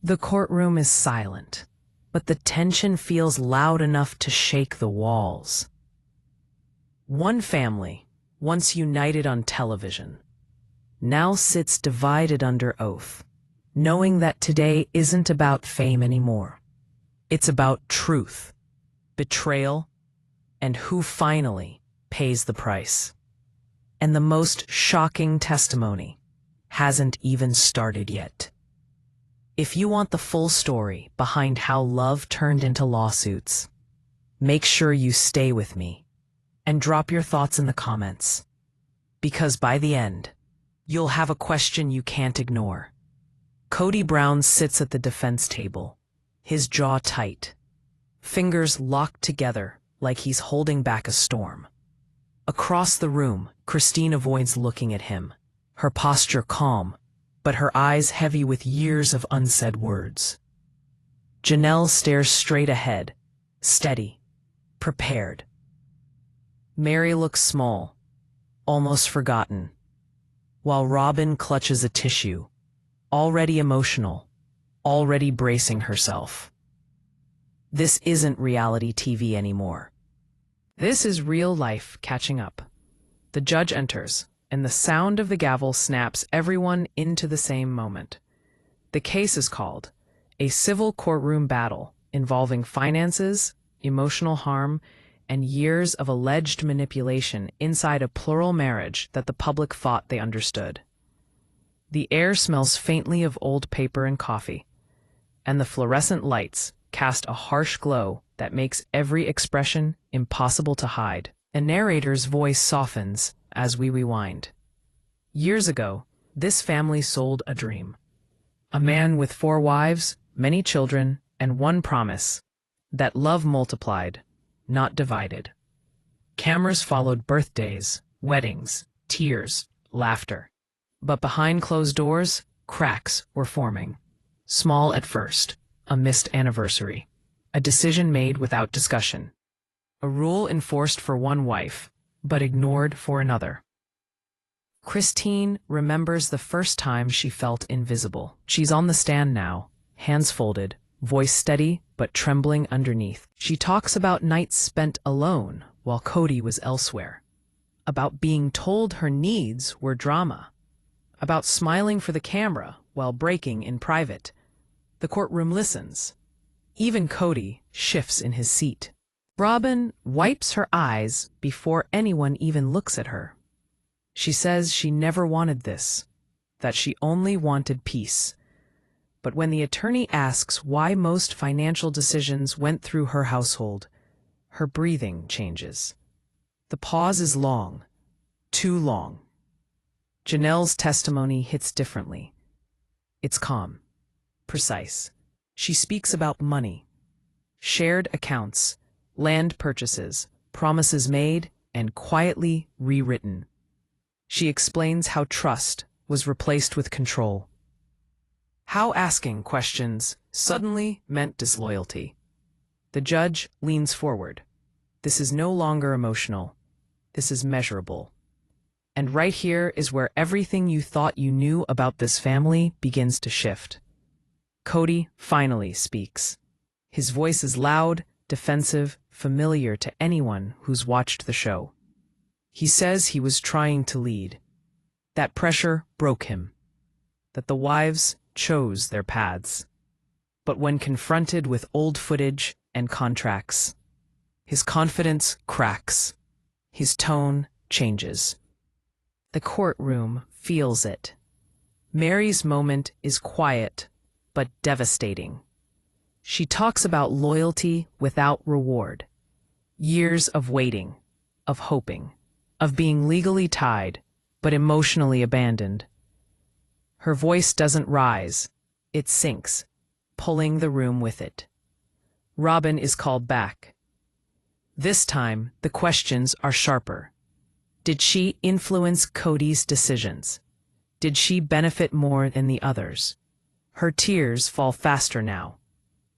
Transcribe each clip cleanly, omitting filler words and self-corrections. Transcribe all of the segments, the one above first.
The courtroom is silent, but the tension feels loud enough to shake the walls. One family, once united on television, now sits divided under oath, knowing that today isn't about fame anymore. It's about truth, betrayal, and who finally pays the price. And the most shocking testimony hasn't even started yet. If you want the full story behind how love turned into lawsuits, make sure you stay with me and drop your thoughts in the comments, because by the end, you'll have a question you can't ignore. Kody Brown sits at the defense table, his jaw tight, fingers locked together like he's holding back a storm. Across the room, Christine avoids looking at him, her posture calm, but her eyes heavy with years of unsaid words. Janelle stares straight ahead, steady, prepared. Meri looks small, almost forgotten, while Robyn clutches a tissue, already emotional, already bracing herself. This isn't reality TV anymore. This is real life catching up. The judge enters, and the sound of the gavel snaps everyone into the same moment. The case is called a civil courtroom battle involving finances, emotional harm, and years of alleged manipulation inside a plural marriage that the public thought they understood. The air smells faintly of old paper and coffee, and the fluorescent lights cast a harsh glow that makes every expression impossible to hide. A narrator's voice softens as we rewind. Years ago, this family sold a dream. A man with 4 wives, many children, and one promise: that love multiplied, not divided. Cameras followed birthdays, weddings, tears, laughter. But behind closed doors, cracks were forming. Small at first, a missed anniversary, a decision made without discussion, a rule enforced for one wife, but ignored for another. Christine remembers the first time she felt invisible. She's on the stand now, hands folded, voice steady but trembling underneath. She talks about nights spent alone while Kody was elsewhere, about being told her needs were drama, about smiling for the camera while breaking in private. The courtroom listens. Even Kody shifts in his seat. Robyn wipes her eyes before anyone even looks at her. She says she never wanted this, that she only wanted peace. But when the attorney asks why most financial decisions went through her household, her breathing changes. The pause is long, too long. Janelle's testimony hits differently. It's calm, precise. She speaks about money, shared accounts, land purchases, promises made, and quietly rewritten. She explains how trust was replaced with control, how asking questions suddenly meant disloyalty. The judge leans forward. This is no longer emotional. This is measurable. And right here is where everything you thought you knew about this family begins to shift. Kody finally speaks. His voice is loud, defensive, familiar to anyone who's watched the show. He says he was trying to lead. That pressure broke him. That the wives chose their paths. But when confronted with old footage and contracts, his confidence cracks. His tone changes. The courtroom feels it. Meri's moment is quiet, but devastating. She talks about loyalty without reward. Years of waiting, of hoping, of being legally tied, but emotionally abandoned. Her voice doesn't rise, it sinks, pulling the room with it. Robyn is called back. This time, the questions are sharper. Did she influence Kody's decisions? Did she benefit more than the others? Her tears fall faster now.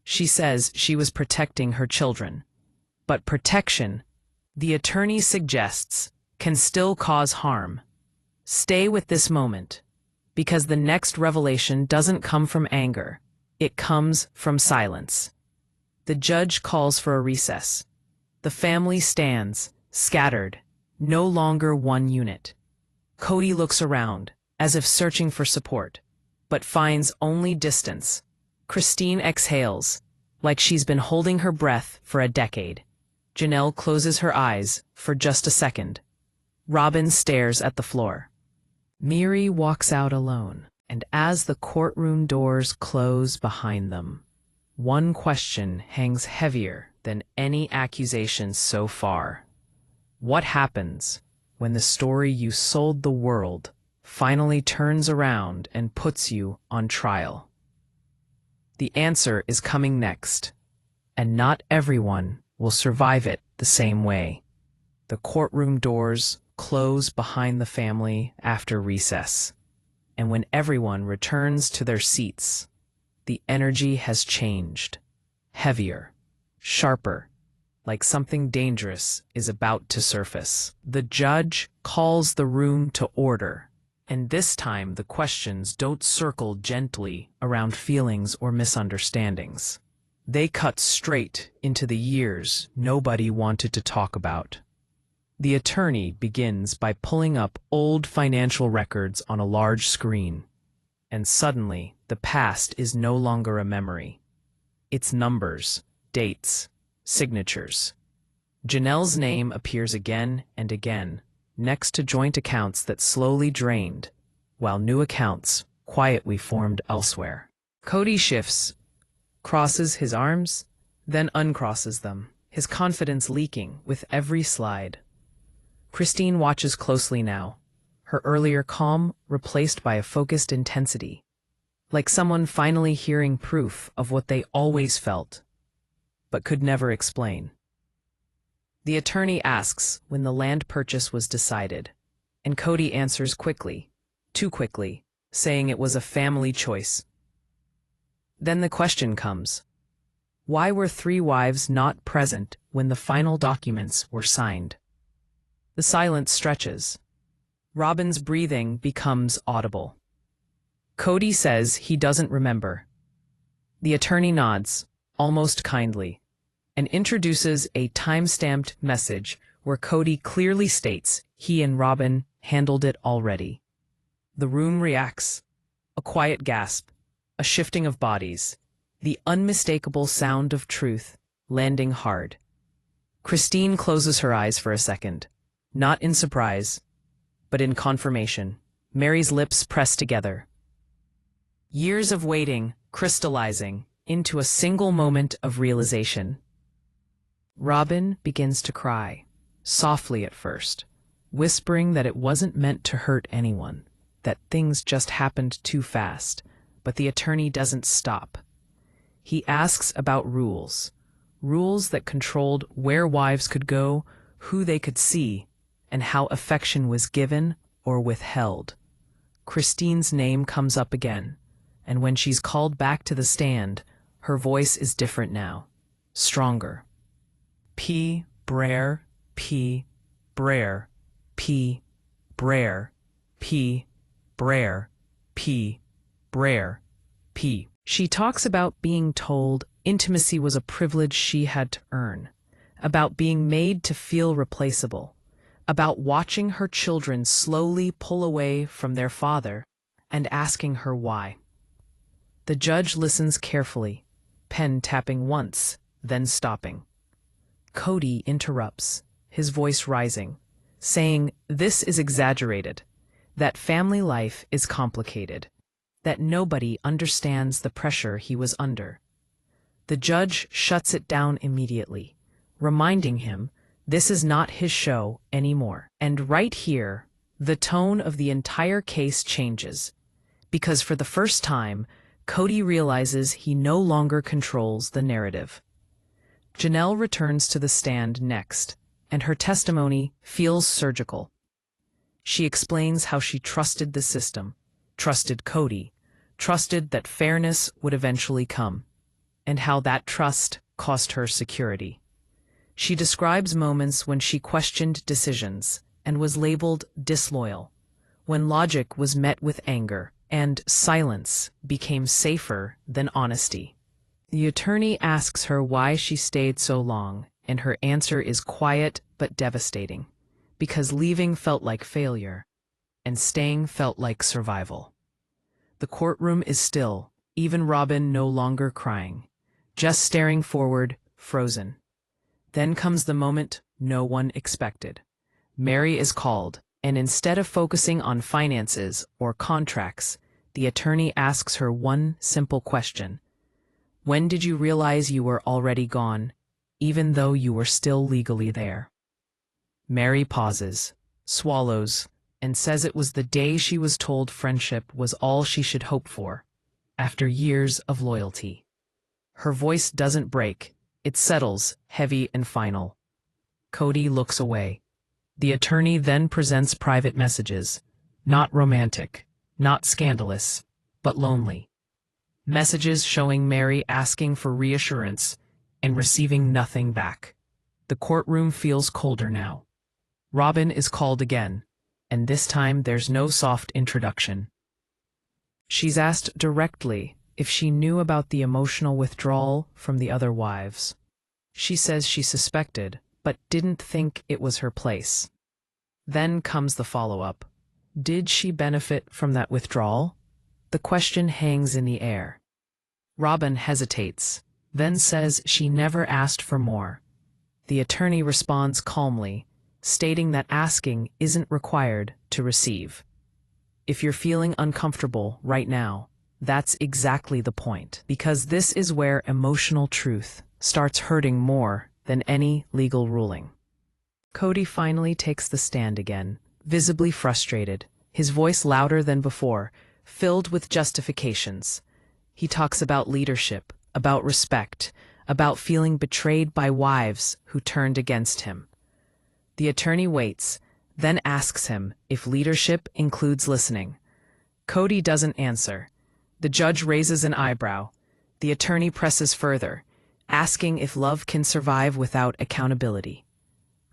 She says she was protecting her children. But protection, the attorney suggests, can still cause harm. Stay with this moment, because the next revelation doesn't come from anger. It comes from silence. The judge calls for a recess. The family stands, scattered, no longer one unit. Kody looks around, as if searching for support, but finds only distance. Christine exhales, like she's been holding her breath for a decade. Janelle closes her eyes for just a second. Robyn stares at the floor. Meri walks out alone, and as the courtroom doors close behind them, one question hangs heavier than any accusation so far. What happens when the story you sold the world finally turns around and puts you on trial? The answer is coming next, and not everyone will survive it the same way. The courtroom doors close behind the family after recess, and when everyone returns to their seats, the energy has changed. Heavier, sharper, like something dangerous is about to surface. The judge calls the room to order, and this time the questions don't circle gently around feelings or misunderstandings. They cut straight into the years nobody wanted to talk about. The attorney begins by pulling up old financial records on a large screen, and suddenly the past is no longer a memory. It's numbers, dates, signatures. Janelle's name appears again and again, next to joint accounts that slowly drained, while new accounts quietly formed elsewhere. Kody shifts, crosses his arms, then uncrosses them, his confidence leaking with every slide. Christine watches closely now, her earlier calm replaced by a focused intensity, like someone finally hearing proof of what they always felt, but could never explain. The attorney asks when the land purchase was decided, and Kody answers quickly, too quickly, saying it was a family choice. Then the question comes: why were 3 wives not present when the final documents were signed? The silence stretches. Robyn's breathing becomes audible. Kody says he doesn't remember. The attorney nods, almost kindly, and introduces a time-stamped message where Kody clearly states he and Robyn handled it already. The room reacts. A quiet gasp, a shifting of bodies, the unmistakable sound of truth landing hard. Christine closes her eyes for a second, not in surprise, but in confirmation. Meri's lips press together. Years of waiting crystallizing into a single moment of realization. Robyn begins to cry, softly at first, whispering that it wasn't meant to hurt anyone, that things just happened too fast. But the attorney doesn't stop. He asks about rules that controlled where wives could go, who they could see, and how affection was given or withheld. Christine's name comes up again, and when she's called back to the stand, her voice is different now, stronger. P. Brer, P. Brer, P. Brer, P. Brer, P. Brer, P. She talks about being told intimacy was a privilege she had to earn, about being made to feel replaceable, about watching her children slowly pull away from their father and asking her why. The judge listens carefully, pen tapping once, then stopping. Kody interrupts, his voice rising, saying this is exaggerated, that family life is complicated, that nobody understands the pressure he was under. The judge shuts it down immediately, reminding him this is not his show anymore. And right here, the tone of the entire case changes, because for the first time, Kody realizes he no longer controls the narrative. Janelle returns to the stand next, and her testimony feels surgical. She explains how she trusted the system, trusted Kody, trusted that fairness would eventually come, and how that trust cost her security. She describes moments when she questioned decisions and was labeled disloyal, when logic was met with anger, and silence became safer than honesty. The attorney asks her why she stayed so long, and her answer is quiet but devastating, because leaving felt like failure, and staying felt like survival. The courtroom is still, even Robyn no longer crying, just staring forward, frozen. Then comes the moment no one expected. Meri is called, and instead of focusing on finances or contracts, the attorney asks her one simple question. When did you realize you were already gone, even though you were still legally there? Meri pauses, swallows, and says it was the day she was told friendship was all she should hope for, after years of loyalty. Her voice doesn't break, it settles, heavy and final. Kody looks away. The attorney then presents private messages, not romantic, not scandalous, but lonely. Messages showing Meri asking for reassurance and receiving nothing back. The courtroom feels colder now. Robyn is called again, and this time there's no soft introduction. She's asked directly if she knew about the emotional withdrawal from the other wives. She says she suspected, but didn't think it was her place. Then comes the follow-up. Did she benefit from that withdrawal? The question hangs in the air. Robyn hesitates, then says she never asked for more. The attorney responds calmly, stating that asking isn't required to receive. If you're feeling uncomfortable right now, that's exactly the point, because this is where emotional truth starts hurting more than any legal ruling. Kody finally takes the stand again, visibly frustrated, his voice louder than before, filled with justifications. He talks about leadership, about respect, about feeling betrayed by wives who turned against him. The attorney waits, then asks him if leadership includes listening. Kody doesn't answer. The judge raises an eyebrow. The attorney presses further, asking if love can survive without accountability.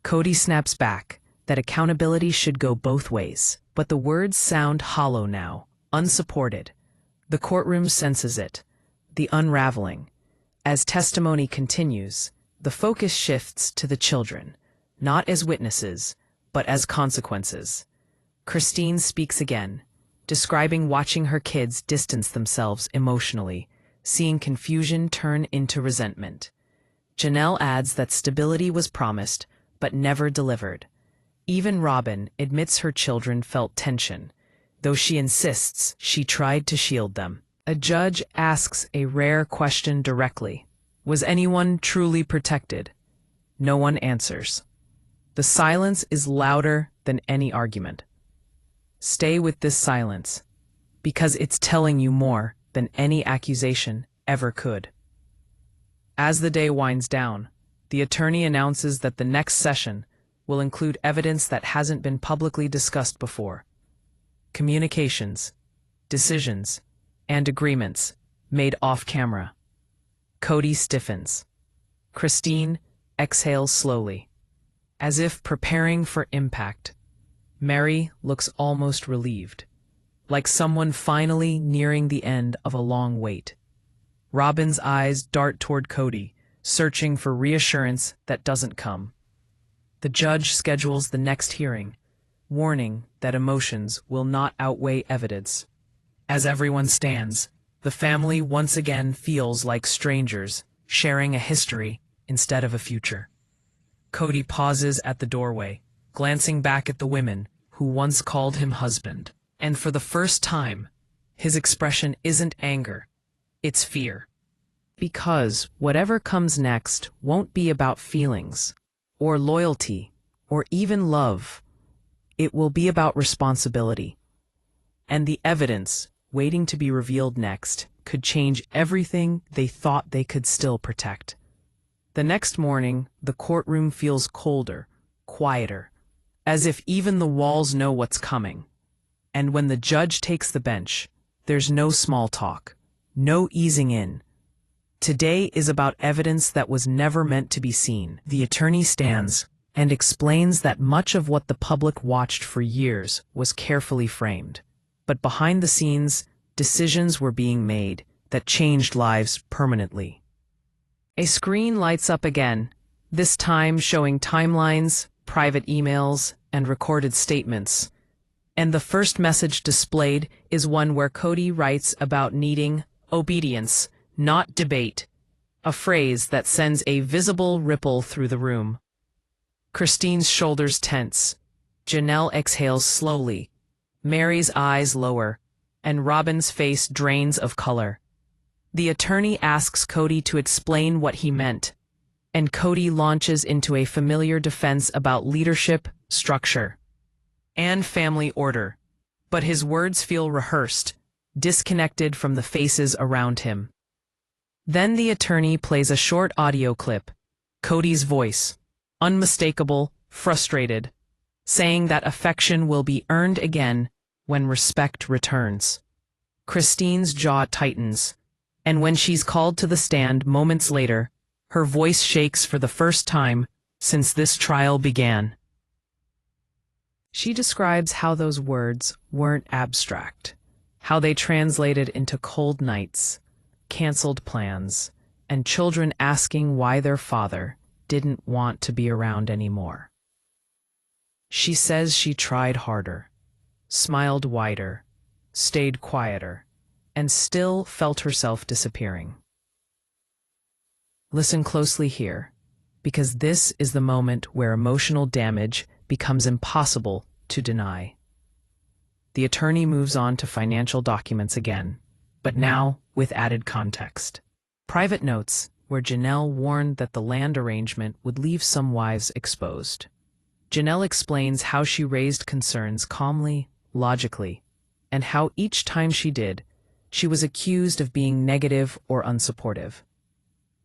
Kody snaps back that accountability should go both ways, but the words sound hollow now, unsupported. The courtroom senses it, the unraveling. As testimony continues, the focus shifts to the children, not as witnesses, but as consequences. Christine speaks again, describing watching her kids distance themselves emotionally, seeing confusion turn into resentment. Janelle adds that stability was promised, but never delivered. Even Robyn admits her children felt tension, though she insists she tried to shield them. A judge asks a rare question directly. Was anyone truly protected? No one answers. The silence is louder than any argument. Stay with this silence, because it's telling you more than any accusation ever could. As the day winds down, the attorney announces that the next session will include evidence that hasn't been publicly discussed before. Communications, decisions, and agreements made off camera. Kody stiffens. Christine exhales slowly, as if preparing for impact. Meri looks almost relieved, like someone finally nearing the end of a long wait. Robyn's eyes dart toward Kody, searching for reassurance that doesn't come. The judge schedules the next hearing, warning that emotions will not outweigh evidence. As everyone stands, the family once again feels like strangers, sharing a history instead of a future. Kody pauses at the doorway, glancing back at the women who once called him husband. And for the first time, his expression isn't anger, it's fear. Because whatever comes next won't be about feelings, or loyalty, or even love. It will be about responsibility. And the evidence, waiting to be revealed next, could change everything they thought they could still protect. The next morning, the courtroom feels colder, quieter, as if even the walls know what's coming. And when the judge takes the bench, there's no small talk, no easing in. Today is about evidence that was never meant to be seen. The attorney stands and explains that much of what the public watched for years was carefully framed. But behind the scenes, decisions were being made that changed lives permanently. A screen lights up again, this time showing timelines, private emails, and recorded statements. And the first message displayed is one where Kody writes about needing obedience, not debate, a phrase that sends a visible ripple through the room. Christine's shoulders tense. Janelle exhales slowly. Meri's eyes lower, and Robyn's face drains of color. The attorney asks Kody to explain what he meant, and Kody launches into a familiar defense about leadership, structure, and family order. But his words feel rehearsed, disconnected from the faces around him. Then the attorney plays a short audio clip, Kody's voice, unmistakable, frustrated, saying that affection will be earned again when respect returns. Christine's jaw tightens, and when she's called to the stand moments later, her voice shakes for the first time since this trial began. She describes how those words weren't abstract, how they translated into cold nights, canceled plans, and children asking why their father didn't want to be around anymore. She says she tried harder, smiled wider, stayed quieter, and still felt herself disappearing. Listen closely here, because this is the moment where emotional damage becomes impossible to deny. The attorney moves on to financial documents again, but now with added context. Private notes where Janelle warned that the land arrangement would leave some wives exposed. Janelle explains how she raised concerns calmly, logically, and how each time she did, she was accused of being negative or unsupportive.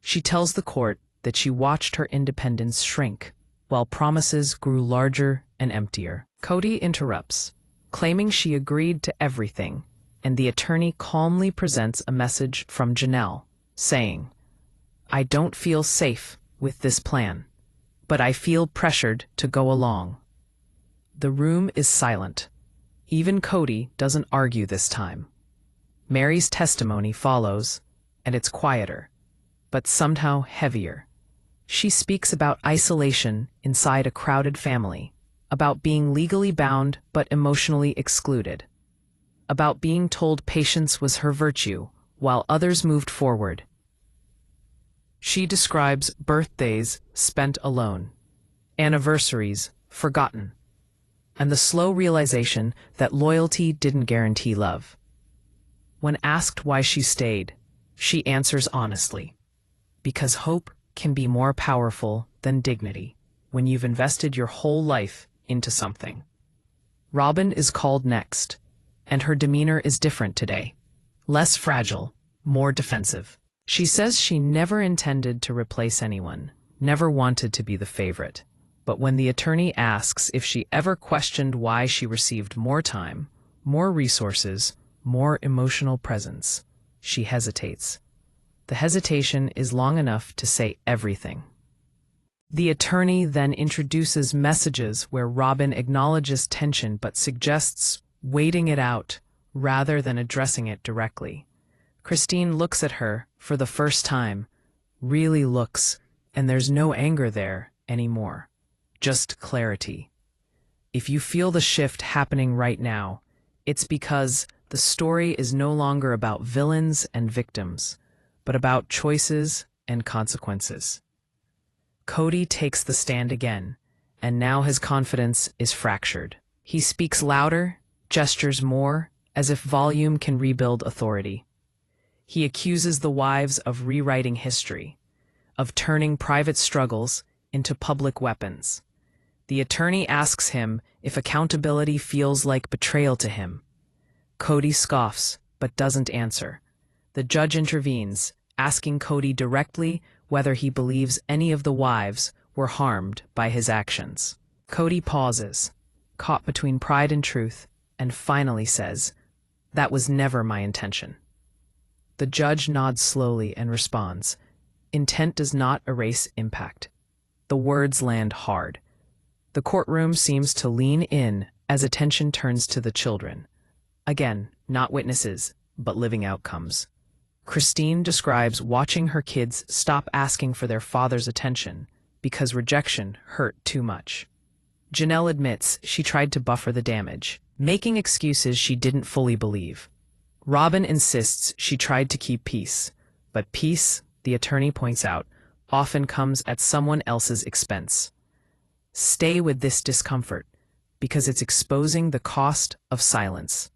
She tells the court that she watched her independence shrink, while promises grew larger and emptier. Kody interrupts, claiming she agreed to everything, and the attorney calmly presents a message from Janelle, saying, "I don't feel safe with this plan, but I feel pressured to go along." The room is silent. Even Kody doesn't argue this time. Meri's testimony follows, and it's quieter, but somehow heavier. She speaks about isolation inside a crowded family, about being legally bound but emotionally excluded, about being told patience was her virtue while others moved forward. She describes birthdays spent alone, anniversaries forgotten, and the slow realization that loyalty didn't guarantee love. When asked why she stayed, she answers honestly, because hope can be more powerful than dignity when you've invested your whole life into something. Robyn is called next, and her demeanor is different today, less fragile, more defensive. She says she never intended to replace anyone, never wanted to be the favorite. But when the attorney asks if she ever questioned why she received more time, more resources, more emotional presence, she hesitates. The hesitation is long enough to say everything. The attorney then introduces messages where Robyn acknowledges tension but suggests waiting it out rather than addressing it directly. Christine looks at her for the first time, really looks, and there's no anger there anymore, just clarity. If you feel the shift happening right now, it's because the story is no longer about villains and victims, but about choices and consequences. Kody takes the stand again, and now his confidence is fractured. He speaks louder, gestures more, as if volume can rebuild authority. He accuses the wives of rewriting history, of turning private struggles into public weapons. The attorney asks him if accountability feels like betrayal to him. Kody scoffs, but doesn't answer. The judge intervenes, asking Kody directly whether he believes any of the wives were harmed by his actions. Kody pauses, caught between pride and truth, and finally says, "That was never my intention." The judge nods slowly and responds, "Intent does not erase impact." The words land hard. The courtroom seems to lean in as attention turns to the children. Again, not witnesses, but living outcomes. Christine describes watching her kids stop asking for their father's attention because rejection hurt too much. Janelle admits she tried to buffer the damage, making excuses she didn't fully believe. Robyn insists she tried to keep peace, but peace, the attorney points out, often comes at someone else's expense. Stay with this discomfort, because it's exposing the cost of silence.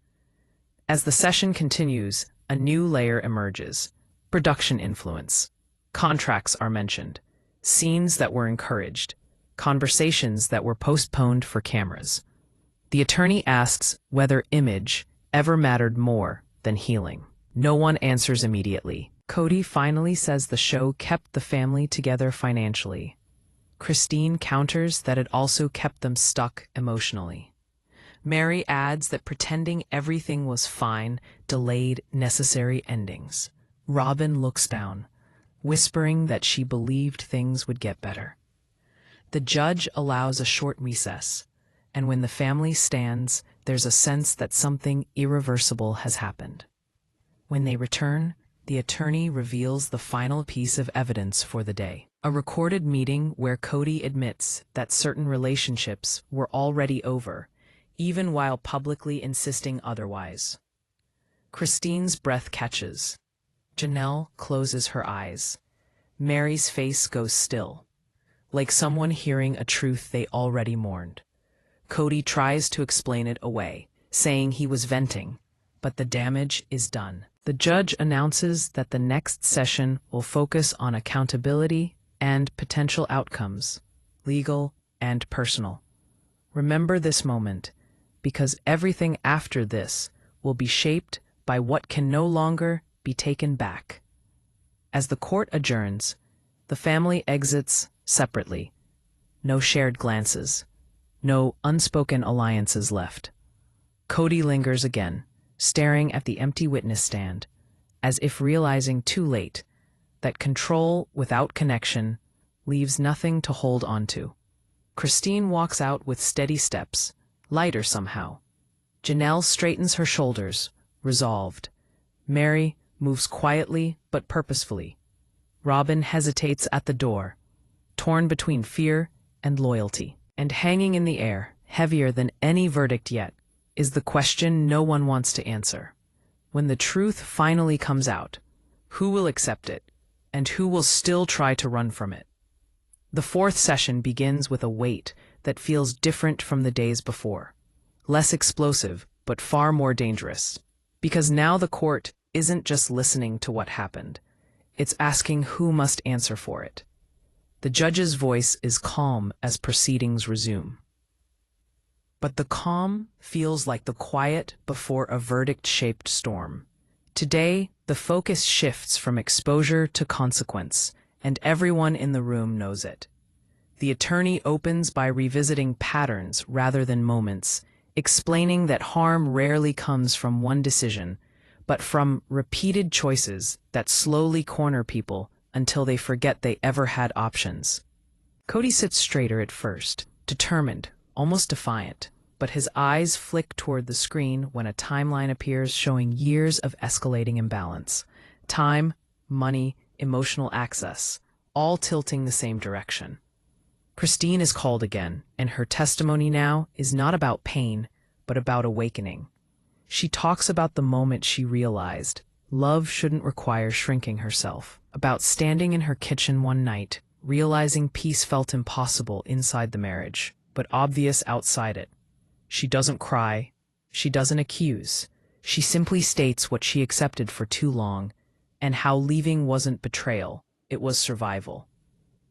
As the session continues, a new layer emerges. Production influence. Contracts are mentioned. Scenes that were encouraged. Conversations that were postponed for cameras. The attorney asks whether image ever mattered more than healing. No one answers immediately. Kody finally says the show kept the family together financially. Christine counters that it also kept them stuck emotionally. Meri adds that pretending everything was fine delayed necessary endings. Robyn looks down, whispering that she believed things would get better. The judge allows a short recess, and when the family stands, there's a sense that something irreversible has happened. When they return, the attorney reveals the final piece of evidence for the day. A recorded meeting where Kody admits that certain relationships were already over, even while publicly insisting otherwise. Christine's breath catches. Janelle closes her eyes. Meri's face goes still, like someone hearing a truth they already mourned. Kody tries to explain it away, saying he was venting, but the damage is done. The judge announces that the next session will focus on accountability and potential outcomes, legal and personal. Remember this moment, because everything after this will be shaped by what can no longer be taken back. As the court adjourns, the family exits separately. No shared glances, no unspoken alliances left. Kody lingers again, staring at the empty witness stand, as if realizing too late that control without connection leaves nothing to hold onto. Christine walks out with steady steps, lighter somehow. Janelle straightens her shoulders, resolved. Meri moves quietly but purposefully. Robyn hesitates at the door, torn between fear and loyalty. And hanging in the air, heavier than any verdict yet, is the question no one wants to answer. When the truth finally comes out, who will accept it, and who will still try to run from it? The fourth session begins with a weight that feels different from the days before. Less explosive, but far more dangerous. Because now the court isn't just listening to what happened. It's asking who must answer for it. The judge's voice is calm as proceedings resume. But the calm feels like the quiet before a verdict-shaped storm. Today, the focus shifts from exposure to consequence, and everyone in the room knows it. The attorney opens by revisiting patterns rather than moments, explaining that harm rarely comes from one decision, but from repeated choices that slowly corner people until they forget they ever had options. Kody sits straighter at first, determined, almost defiant, but his eyes flick toward the screen when a timeline appears showing years of escalating imbalance. Time, money, emotional access, all tilting the same direction. Christine is called again, and her testimony now is not about pain, but about awakening. She talks about the moment she realized love shouldn't require shrinking herself, about standing in her kitchen one night, realizing peace felt impossible inside the marriage, but obvious outside it. She doesn't cry, she doesn't accuse, she simply states what she accepted for too long, and how leaving wasn't betrayal, it was survival.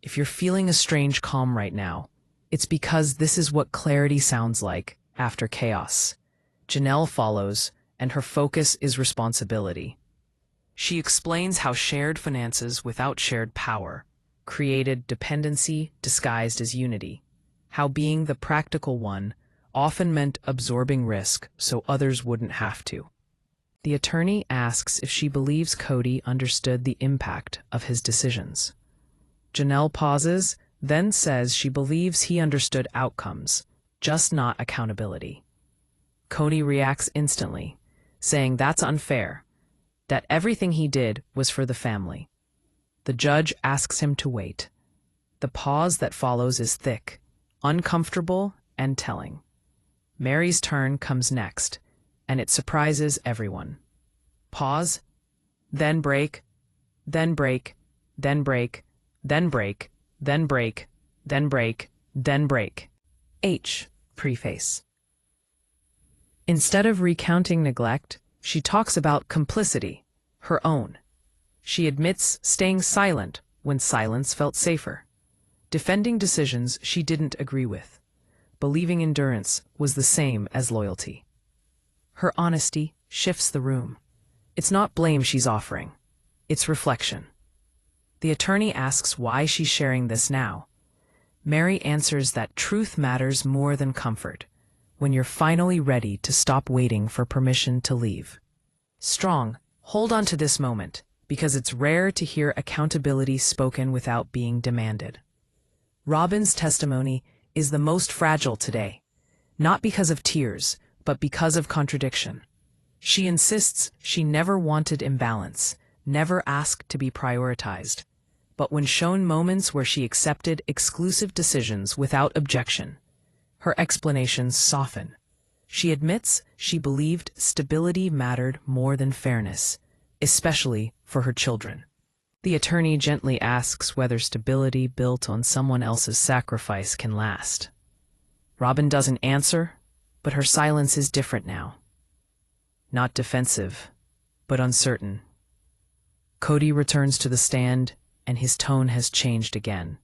If you're feeling a strange calm right now, it's because this is what clarity sounds like after chaos. Janelle follows, and her focus is responsibility. She explains how shared finances without shared power created dependency disguised as unity, how being the practical one often meant absorbing risk so others wouldn't have to. The attorney asks if she believes Kody understood the impact of his decisions. Janelle pauses, then says she believes he understood outcomes, just not accountability. Kody reacts instantly. saying that's unfair, that everything he did was for the family. The judge asks him to wait. The pause that follows is thick, uncomfortable, and telling. Meri's turn comes next, and it surprises everyone. Pause, then break, then break, then break, then break, then break, then break, then break. H. Preface. Instead of recounting neglect, she talks about complicity, her own. She admits staying silent when silence felt safer, defending decisions she didn't agree with, believing endurance was the same as loyalty. Her honesty shifts the room. It's not blame she's offering, it's reflection. The attorney asks why she's sharing this now. Meri answers that truth matters more than comfort, when you're finally ready to stop waiting for permission to leave. Strong, hold on to this moment, because it's rare to hear accountability spoken without being demanded. Robyn's testimony is the most fragile today, not because of tears, but because of contradiction. She insists she never wanted imbalance, never asked to be prioritized, but when shown moments where she accepted exclusive decisions without objection, her explanations soften. She admits she believed stability mattered more than fairness, especially for her children. The attorney gently asks whether stability built on someone else's sacrifice can last. Robyn doesn't answer, but her silence is different now. Not defensive, but uncertain. Kody returns to the stand, and his tone has changed again.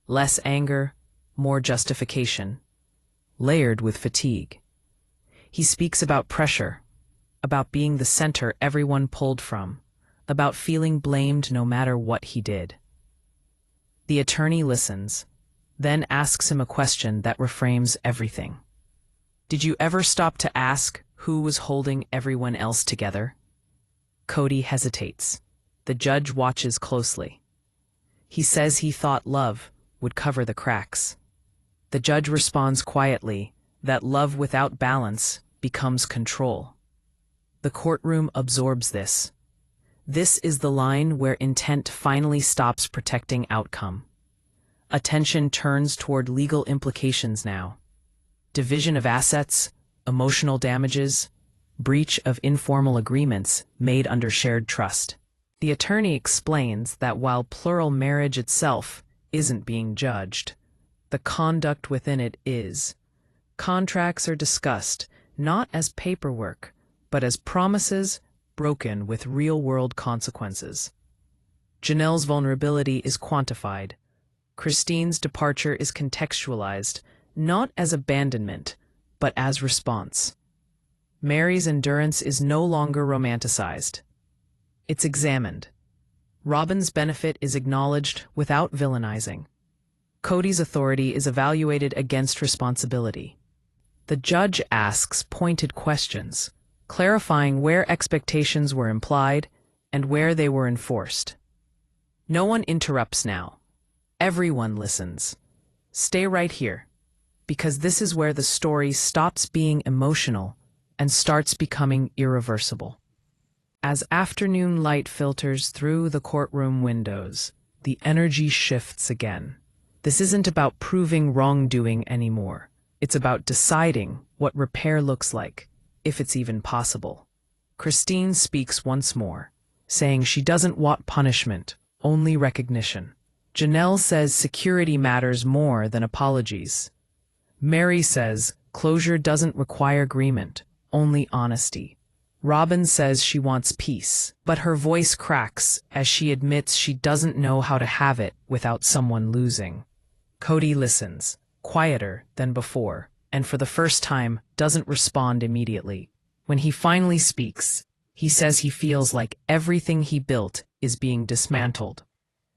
Less anger, more justification, layered with fatigue. He speaks about pressure, about being the center everyone pulled from, about feeling blamed no matter what he did. The attorney listens, then asks him a question that reframes everything. Did you ever stop to ask who was holding everyone else together? Kody hesitates. The judge watches closely. He says he thought love would cover the cracks. The judge responds quietly that love without balance becomes control. The courtroom absorbs this. This is the line where intent finally stops protecting outcome. Attention turns toward legal implications now. Division of assets, emotional damages, breach of informal agreements made under shared trust. The attorney explains that while plural marriage itself isn't being judged, the conduct within it is. Contracts are discussed not as paperwork, but as promises broken with real-world consequences. Janelle's vulnerability is quantified. Christine's departure is contextualized, not as abandonment, but as response. Meri's endurance is no longer romanticized. It's examined. Robyn's benefit is acknowledged without villainizing. Kody's authority is evaluated against responsibility. The judge asks pointed questions, clarifying where expectations were implied and where they were enforced. No one interrupts now. Everyone listens. Stay right here, because this is where the story stops being emotional and starts becoming irreversible. As afternoon light filters through the courtroom windows, the energy shifts again. This isn't about proving wrongdoing anymore. It's about deciding what repair looks like, if it's even possible. Christine speaks once more, saying she doesn't want punishment, only recognition. Janelle says security matters more than apologies. Meri says closure doesn't require agreement, only honesty. Robyn says she wants peace, but her voice cracks as she admits she doesn't know how to have it without someone losing. Kody listens, quieter than before, and for the first time doesn't respond immediately. When he finally speaks, he says he feels like everything he built is being dismantled.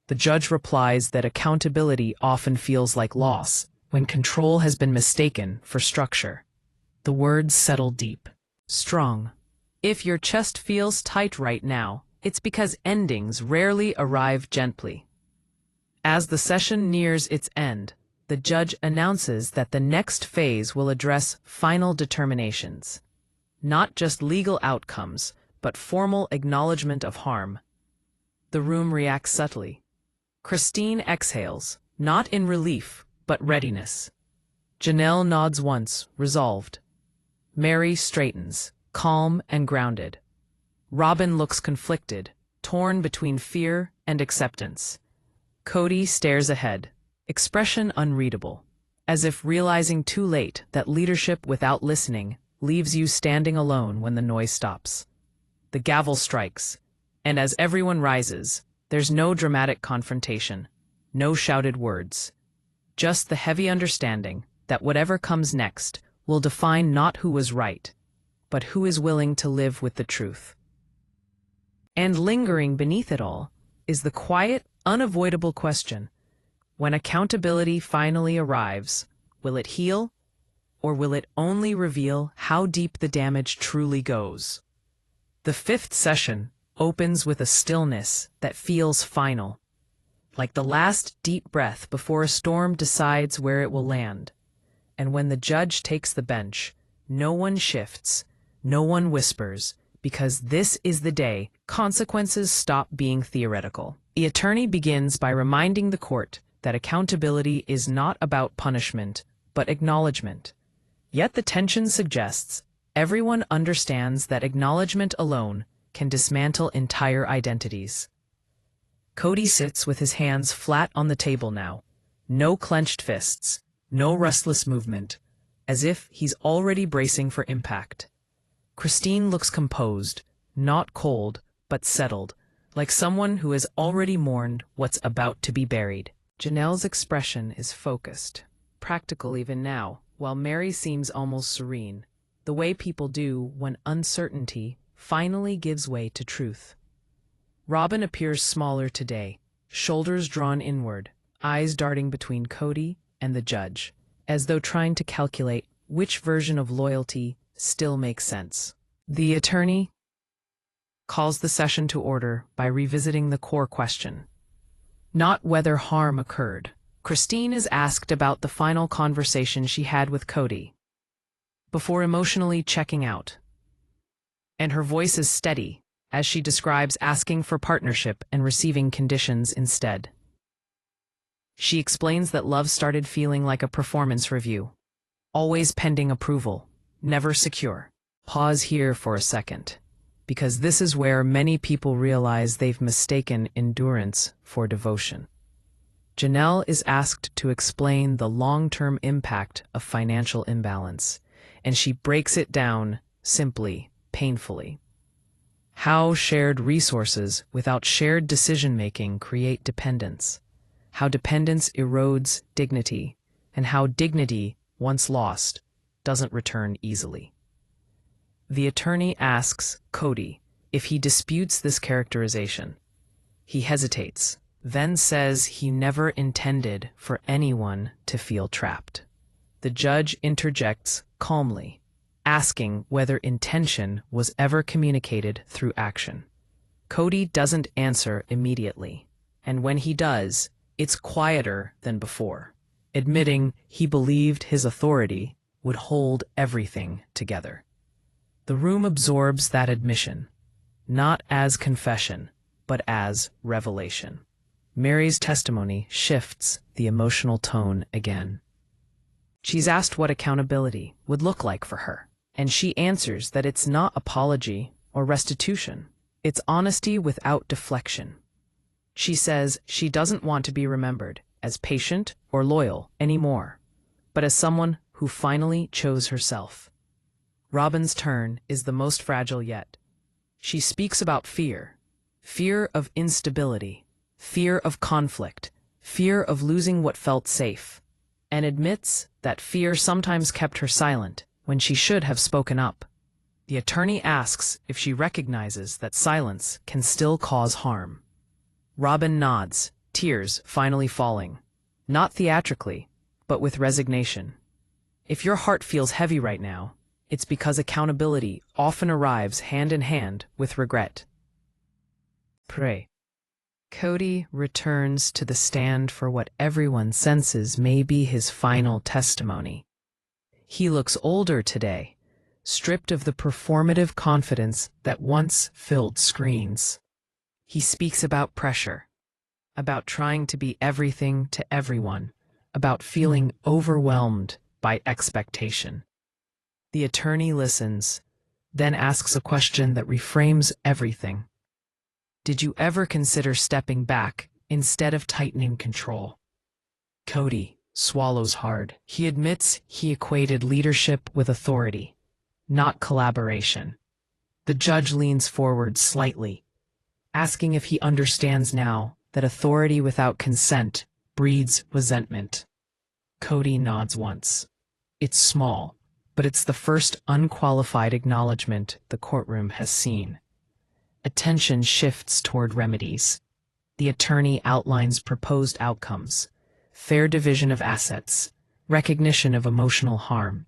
The judge replies that accountability often feels like loss when control has been mistaken for structure. The words settle deep. Strong. If your chest feels tight right now, it's because endings rarely arrive gently. As the session nears its end, the judge announces that the next phase will address final determinations. not just legal outcomes, but formal acknowledgement of harm. The room reacts subtly. Christine exhales, not in relief, but readiness. Janelle nods once, resolved. Meri straightens, calm and grounded. Robyn looks conflicted, torn between fear and acceptance. Kody stares ahead, expression unreadable, as if realizing too late that leadership without listening leaves you standing alone when the noise stops. The gavel strikes, and as everyone rises, there's no dramatic confrontation, no shouted words, just the heavy understanding that whatever comes next will define not who was right, but who is willing to live with the truth. And lingering beneath it all is the quiet, unavoidable question: when accountability finally arrives, will it heal, or will it only reveal how deep the damage truly goes? The fifth session opens with a stillness that feels final, like the last deep breath before a storm decides where it will land. And when the judge takes the bench, no one shifts, no one whispers, because this is the day consequences stop being theoretical. The attorney begins by reminding the court that accountability is not about punishment, but acknowledgement. Yet the tension suggests everyone understands that acknowledgement alone can dismantle entire identities. Kody sits with his hands flat on the table now, no clenched fists, no restless movement, as if he's already bracing for impact. Christine looks composed, not cold, but settled, like someone who has already mourned what's about to be buried. Janelle's expression is focused, practical even now, while Meri seems almost serene, the way people do when uncertainty finally gives way to truth. Robyn appears smaller today, shoulders drawn inward, eyes darting between Kody and the judge, as though trying to calculate which version of loyalty still makes sense. The attorney calls the session to order by revisiting the core question, not whether harm occurred. Christine is asked about the final conversation she had with Kody before emotionally checking out, and her voice is steady as she describes asking for partnership and receiving conditions instead. She explains that love started feeling like a performance review, always pending approval, never secure. Pause here for a second, because this is where many people realize they've mistaken endurance for devotion. Janelle is asked to explain the long-term impact of financial imbalance, and she breaks it down simply, painfully. How shared resources without shared decision-making create dependence, how dependence erodes dignity, and how dignity, once lost, doesn't return easily. The attorney asks Kody if he disputes this characterization. He hesitates, then says he never intended for anyone to feel trapped. The judge interjects calmly, asking whether intention was ever communicated through action. Kody doesn't answer immediately, and when he does, it's quieter than before, admitting he believed his authority would hold everything together. The room absorbs that admission, not as confession, but as revelation. Meri's testimony shifts the emotional tone again. She's asked what accountability would look like for her, and she answers that it's not apology or restitution. It's honesty without deflection. She says she doesn't want to be remembered as patient or loyal anymore, but as someone who finally chose herself. Robyn's turn is the most fragile yet. She speaks about fear, fear of instability, fear of conflict, fear of losing what felt safe, and admits that fear sometimes kept her silent when she should have spoken up. The attorney asks if she recognizes that silence can still cause harm. Robyn nods, tears finally falling, not theatrically, but with resignation. If your heart feels heavy right now, it's because accountability often arrives hand in hand with regret. Pray. Kody returns to the stand for what everyone senses may be his final testimony. He looks older today, stripped of the performative confidence that once filled screens. He speaks about pressure, about trying to be everything to everyone, about feeling overwhelmed by expectation. The attorney listens, then asks a question that reframes everything. Did you ever consider stepping back instead of tightening control? Kody swallows hard. He admits he equated leadership with authority, not collaboration. The judge leans forward slightly, asking if he understands now that authority without consent breeds resentment. Kody nods once. It's small, but it's the first unqualified acknowledgement the courtroom has seen. Attention shifts toward remedies. The attorney outlines proposed outcomes: fair division of assets, recognition of emotional harm,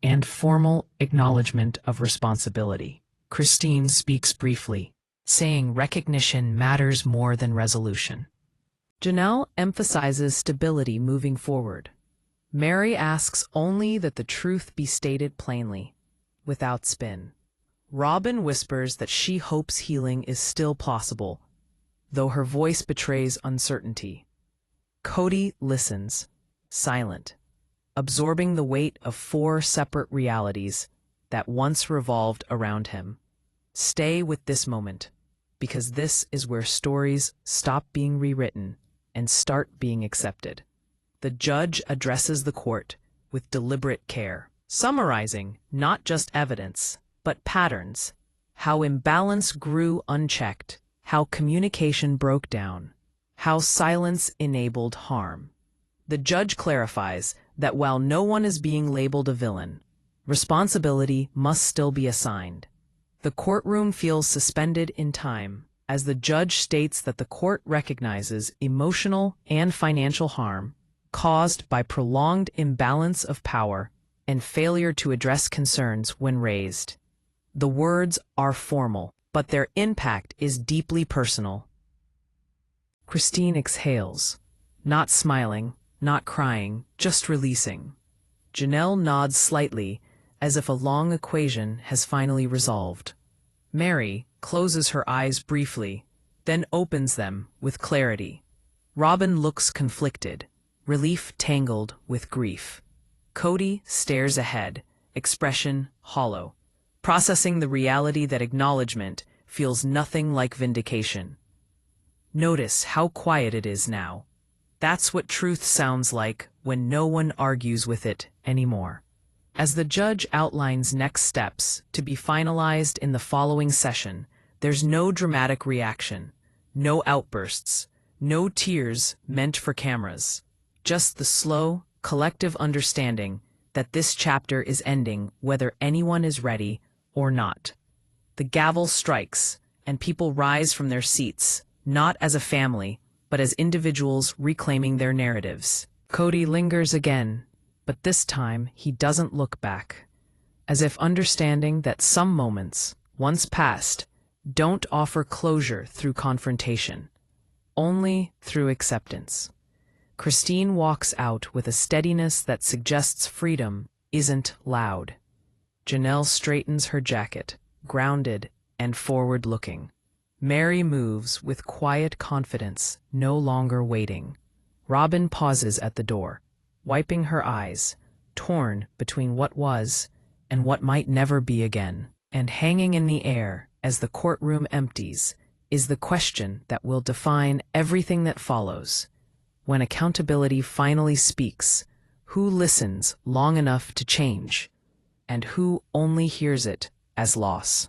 and formal acknowledgement of responsibility. Christine speaks briefly, saying recognition matters more than resolution. Janelle emphasizes stability moving forward. Meri asks only that the truth be stated plainly, without spin. Robyn whispers that she hopes healing is still possible, though her voice betrays uncertainty. Kody listens, silent, absorbing the weight of 4 separate realities that once revolved around him. Stay with this moment, because this is where stories stop being rewritten and start being accepted. The judge addresses the court with deliberate care, summarizing not just evidence, but patterns: how imbalance grew unchecked, how communication broke down, how silence enabled harm. The judge clarifies that while no one is being labeled a villain, responsibility must still be assigned. The courtroom feels suspended in time as the judge states that the court recognizes emotional and financial harm caused by prolonged imbalance of power and failure to address concerns when raised. The words are formal, but their impact is deeply personal. Christine exhales, not smiling, not crying, just releasing. Janelle nods slightly, as if a long equation has finally resolved. Meri closes her eyes briefly, then opens them with clarity. Robyn looks conflicted, relief tangled with grief. Kody stares ahead, expression hollow, processing the reality that acknowledgement feels nothing like vindication. Notice how quiet it is now. That's what truth sounds like when no one argues with it anymore. As the judge outlines next steps to be finalized in the following session, there's no dramatic reaction, no outbursts, no tears meant for cameras. Just the slow, collective understanding that this chapter is ending whether anyone is ready or not. The gavel strikes, and people rise from their seats, not as a family, but as individuals reclaiming their narratives. Kody lingers again, but this time he doesn't look back, as if understanding that some moments, once past, don't offer closure through confrontation, only through acceptance. Christine walks out with a steadiness that suggests freedom isn't loud. Janelle straightens her jacket, grounded and forward-looking. Meri moves with quiet confidence, no longer waiting. Robyn pauses at the door, wiping her eyes, torn between what was and what might never be again. And hanging in the air as the courtroom empties is the question that will define everything that follows. When accountability finally speaks, who listens long enough to change, and who only hears it as loss?